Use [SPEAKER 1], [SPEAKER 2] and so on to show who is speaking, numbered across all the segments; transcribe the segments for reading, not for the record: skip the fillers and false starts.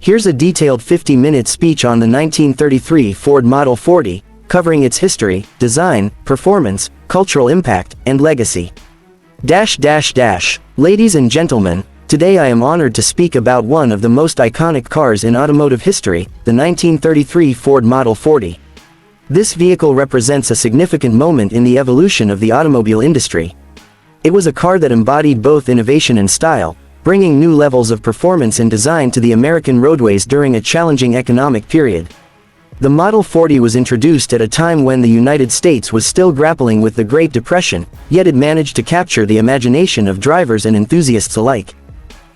[SPEAKER 1] Here's a detailed 50-minute speech on the 1933 Ford Model 40, covering its history, design, performance, cultural impact, and legacy. Ladies and gentlemen, today I am honored to speak about one of the most iconic cars in automotive history, the 1933 Ford Model 40. This vehicle represents a significant moment in the evolution of the automobile industry. It was a car that embodied both innovation and style, bringing new levels of performance and design to the American roadways during a challenging economic period. The Model 40 was introduced at a time when the United States was still grappling with the Great Depression, yet it managed to capture the imagination of drivers and enthusiasts alike.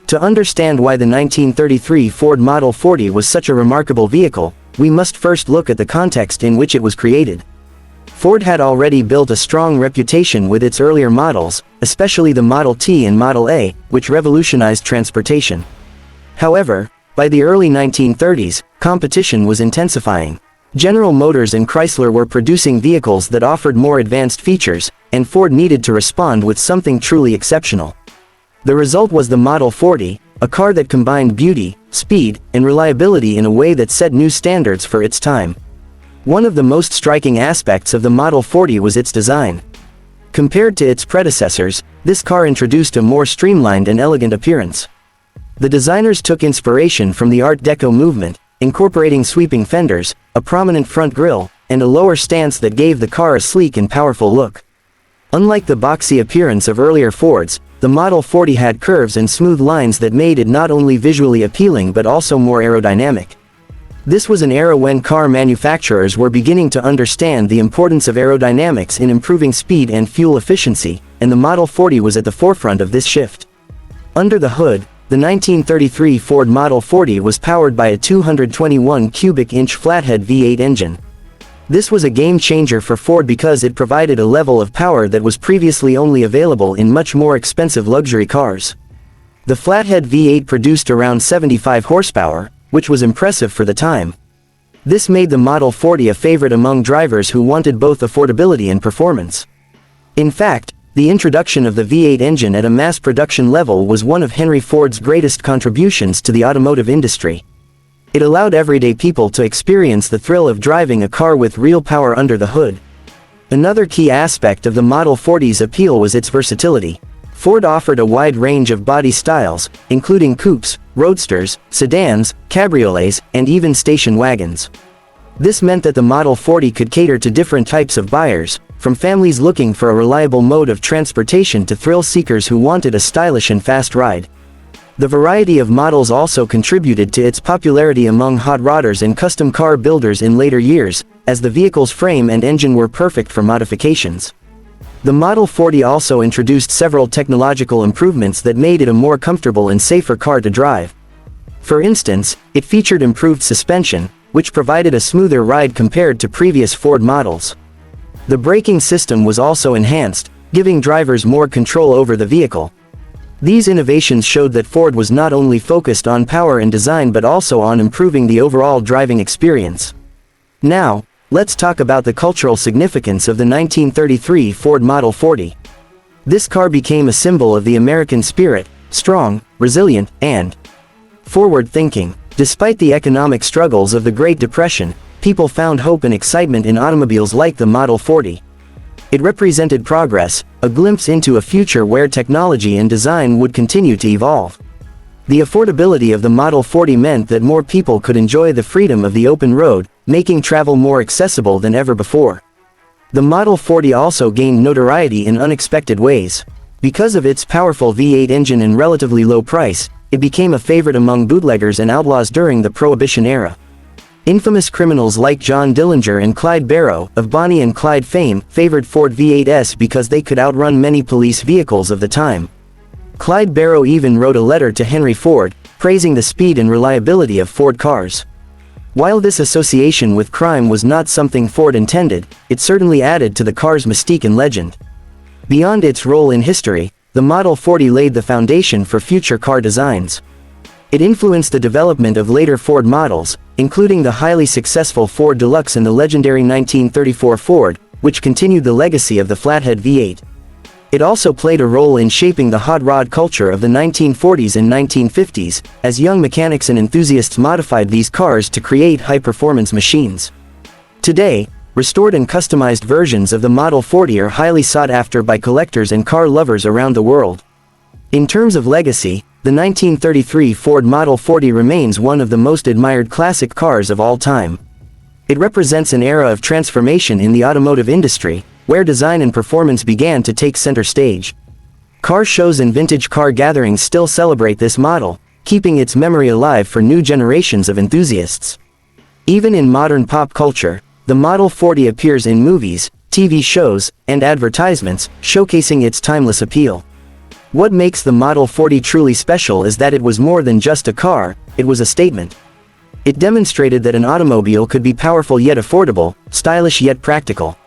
[SPEAKER 1] To understand why the 1933 Ford Model 40 was such a remarkable vehicle, we must first look at the context in which it was created. Ford had already built a strong reputation with its earlier models, especially the Model T and Model A, which revolutionized transportation. However, by the early 1930s, competition was intensifying. General Motors and Chrysler were producing vehicles that offered more advanced features, and Ford needed to respond with something truly exceptional. The result was the Model 40, a car that combined beauty, speed, and reliability in a way that set new standards for its time. One of the most striking aspects of the Model 40 was its design. Compared to its predecessors, this car introduced a more streamlined and elegant appearance. The designers took inspiration from the Art Deco movement, incorporating sweeping fenders, a prominent front grille, and a lower stance that gave the car a sleek and powerful look. Unlike the boxy appearance of earlier Fords, the Model 40 had curves and smooth lines that made it not only visually appealing but also more aerodynamic. This was an era when car manufacturers were beginning to understand the importance of aerodynamics in improving speed and fuel efficiency, and the Model 40 was at the forefront of this shift. Under the hood, the 1933 Ford Model 40 was powered by a 221 cubic inch Flathead V8 engine. This was a game-changer for Ford because it provided a level of power that was previously only available in much more expensive luxury cars. The Flathead V8 produced around 75 horsepower, which was impressive for the time. This made the Model 40 a favorite among drivers who wanted both affordability and performance. In fact, the introduction of the V8 engine at a mass production level was one of Henry Ford's greatest contributions to the automotive industry. It allowed everyday people to experience the thrill of driving a car with real power under the hood. Another key aspect of the Model 40's appeal was its versatility. Ford offered a wide range of body styles, including coupes, roadsters, sedans, cabriolets, and even station wagons. This meant that the Model 40 could cater to different types of buyers, from families looking for a reliable mode of transportation to thrill seekers who wanted a stylish and fast ride. The variety of models also contributed to its popularity among hot rodders and custom car builders in later years, as the vehicle's frame and engine were perfect for modifications. The Model 40 also introduced several technological improvements that made it a more comfortable and safer car to drive. For instance, it featured improved suspension, which provided a smoother ride compared to previous Ford models. The braking system was also enhanced, giving drivers more control over the vehicle. These innovations showed that Ford was not only focused on power and design but also on improving the overall driving experience. Now, let's talk about the cultural significance of the 1933 Ford Model 40. This car became a symbol of the American spirit, strong, resilient, and forward-thinking. Despite the economic struggles of the Great Depression, people found hope and excitement in automobiles like the Model 40. It represented progress, a glimpse into a future where technology and design would continue to evolve. The affordability of the Model 40 meant that more people could enjoy the freedom of the open road, making travel more accessible than ever before. The Model 40 also gained notoriety in unexpected ways. Because of its powerful V8 engine and relatively low price, it became a favorite among bootleggers and outlaws during the Prohibition era. Infamous criminals like John Dillinger and Clyde Barrow, of Bonnie and Clyde fame, favored Ford V8s because they could outrun many police vehicles of the time. Clyde Barrow even wrote a letter to Henry Ford, praising the speed and reliability of Ford cars. While this association with crime was not something Ford intended, it certainly added to the car's mystique and legend. Beyond its role in history, the Model 40 laid the foundation for future car designs. It influenced the development of later Ford models, including the highly successful Ford Deluxe and the legendary 1934 Ford, which continued the legacy of the Flathead V8. It also played a role in shaping the hot rod culture of the 1940s and 1950s, as young mechanics and enthusiasts modified these cars to create high-performance machines. Today, restored and customized versions of the Model 40 are highly sought after by collectors and car lovers around the world. In terms of legacy, the 1933 Ford Model 40 remains one of the most admired classic cars of all time. It represents an era of transformation in the automotive industry, where design and performance began to take center stage. Car shows and vintage car gatherings still celebrate this model, keeping its memory alive for new generations of enthusiasts. Even in modern pop culture, the Model 40 appears in movies, TV shows, and advertisements, showcasing its timeless appeal. What makes the Model 40 truly special is that it was more than just a car, it was a statement. It demonstrated that an automobile could be powerful yet affordable, stylish yet practical.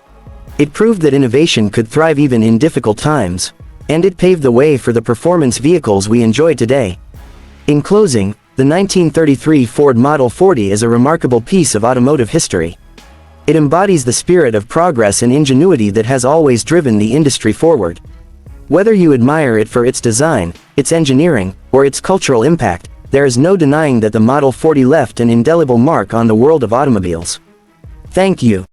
[SPEAKER 1] It proved that innovation could thrive even in difficult times, and it paved the way for the performance vehicles we enjoy today. In closing, the 1933 Ford Model 40 is a remarkable piece of automotive history. It embodies the spirit of progress and ingenuity that has always driven the industry forward. Whether you admire it for its design, its engineering, or its cultural impact, there is no denying that the Model 40 left an indelible mark on the world of automobiles. Thank you.